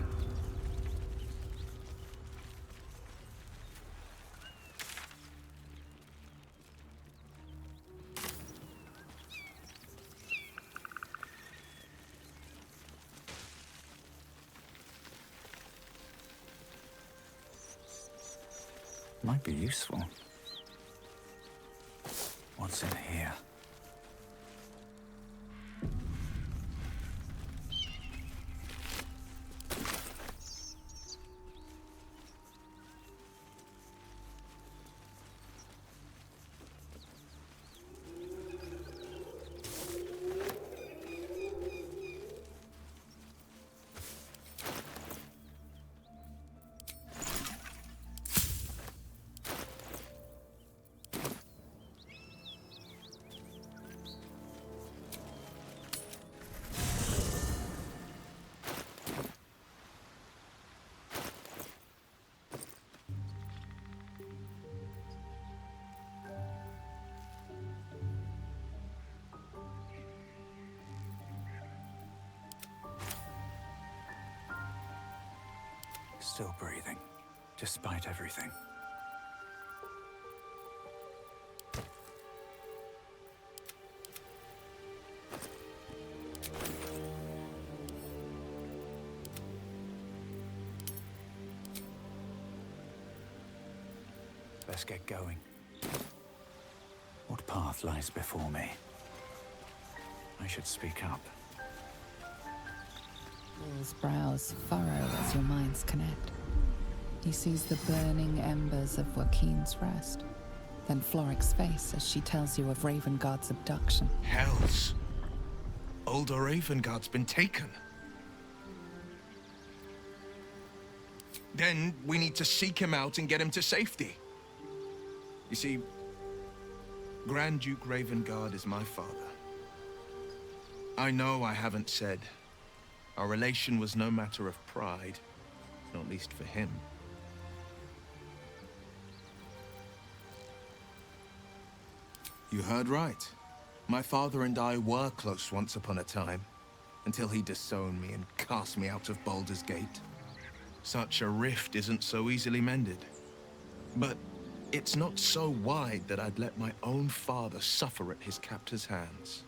Might be useful. What's in here? Still breathing, despite everything. Let's get going. What path lies before me? I should speak up.
Will's brows furrow as your minds connect. He sees the burning embers of Joaquin's rest, then Floric's face as she tells you of Ravengard's abduction.
Hells! Older Ravengard's been taken. Then we need to seek him out and get him to safety. You see, Grand Duke Ravengard is my father. I know I haven't said our relation was no matter of pride, not least for him. You heard right. My father and I were close once upon a time, until he disowned me and cast me out of Baldur's Gate. Such a rift isn't so easily mended. But it's not so wide that I'd let my own father suffer at his captor's hands.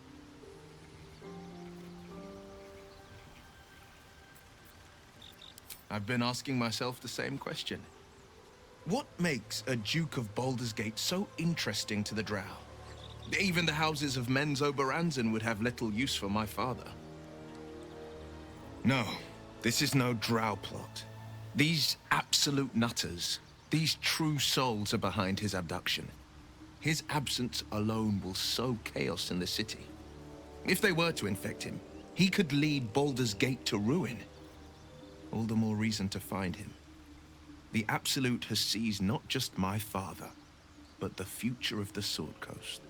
I've been asking myself the same question. What makes a Duke of Baldur's Gate so interesting to the Drow? Even the houses of Men's Oberanzen would have little use for my father. No, this is no Drow plot. These absolute nutters, these true souls are behind his abduction. His absence alone will sow chaos in the city. If they were to infect him, he could lead Baldur's Gate to ruin. All the more reason to find him. The Absolute has seized not just my father, but the future of the Sword Coast.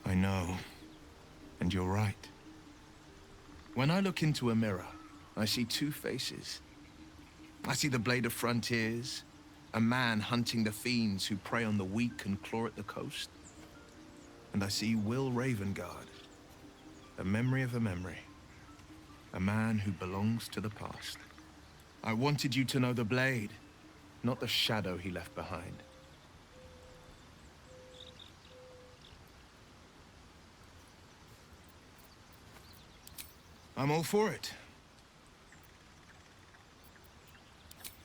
I know, and you're right. When I look into a mirror, I see two faces. I see the Blade of Frontiers, a man hunting the fiends who prey on the weak and claw at the coast. And I see Will Ravengard, a memory of a memory. A man who belongs to the past. I wanted you to know the Blade, not the shadow he left behind. I'm all for it.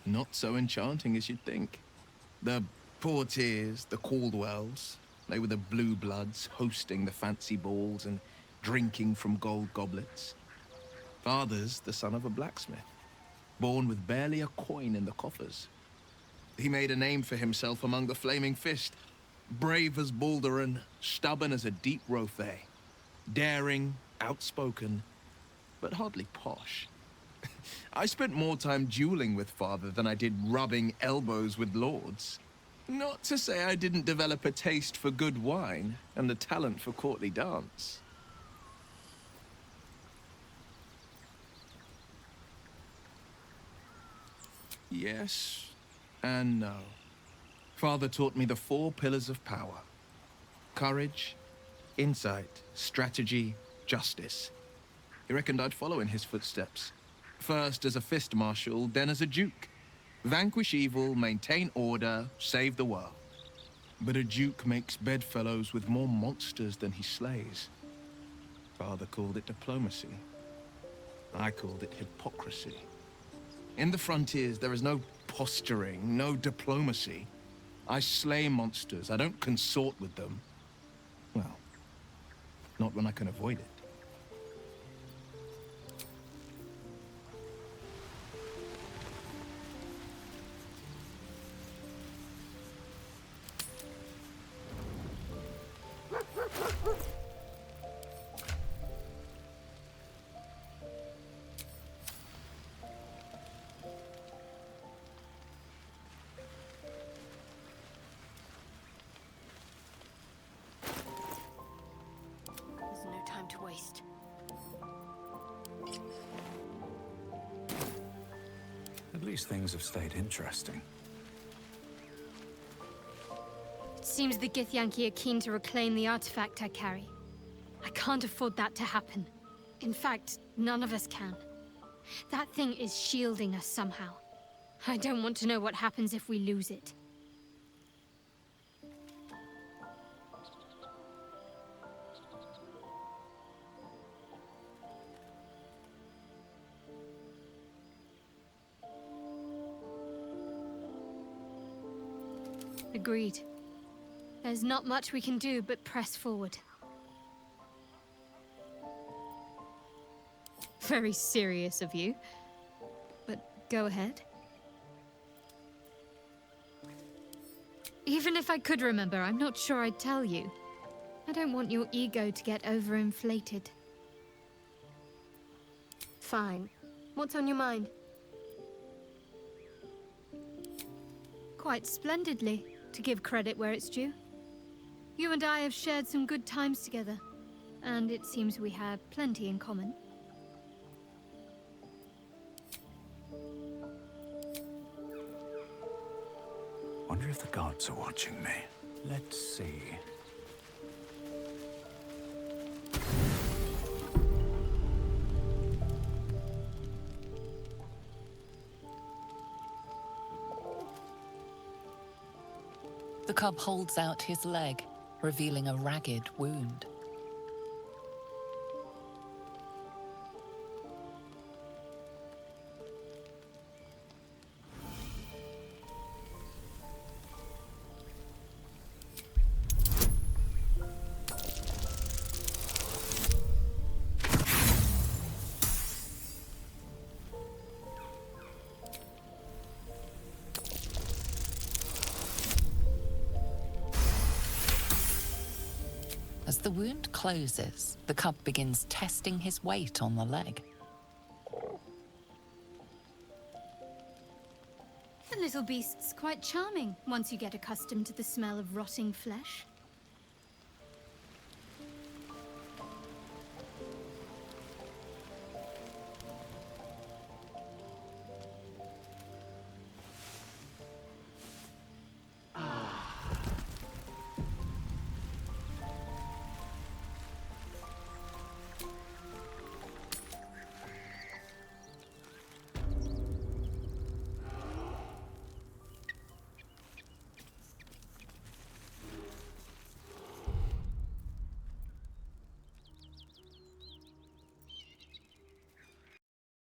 Not so enchanting as you'd think. The Portiers, the Caldwells, they were the blue bloods hosting the fancy balls and drinking from gold goblets. Father's the son of a blacksmith, born with barely a coin in the coffers. He made a name for himself among the Flaming Fist, brave as Baldurin, stubborn as a deep Rothay, daring, outspoken, but hardly posh. I spent more time dueling with Father than I did rubbing elbows with lords. Not to say I didn't develop a taste for good wine and the talent for courtly dance. Yes and no. Father taught me the 4 pillars of power. Courage, insight, strategy, justice. He reckoned I'd follow in his footsteps. First as a fist marshal, then as a duke. Vanquish evil, maintain order, save the world. But a duke makes bedfellows with more monsters than he slays. Father called it diplomacy. I called it hypocrisy. In the frontiers, there is no posturing, no diplomacy. I slay monsters. I don't consort with them. Well, not when I can avoid it.
There's no time to waste.
At least things have stayed interesting.
It seems the Githyanki are keen to reclaim the artifact I carry. I can't afford that to happen. In fact, none of us can. That thing is shielding us somehow. I don't want to know what happens if we lose it. Agreed. There's not much we can do but press forward. Very serious of you. But go ahead. Even if I could remember, I'm not sure I'd tell you. I don't want your ego to get overinflated.
Fine. What's on your mind?
Quite splendidly, to give credit where it's due. You and I have shared some good times together, and it seems we have plenty in common.
wonder if the gods are watching me. Let's see.
The cub holds out his leg, revealing a ragged wound. As the wound closes, the cub begins testing his weight on the leg.
The little beast's quite charming once you get accustomed to the smell of rotting flesh.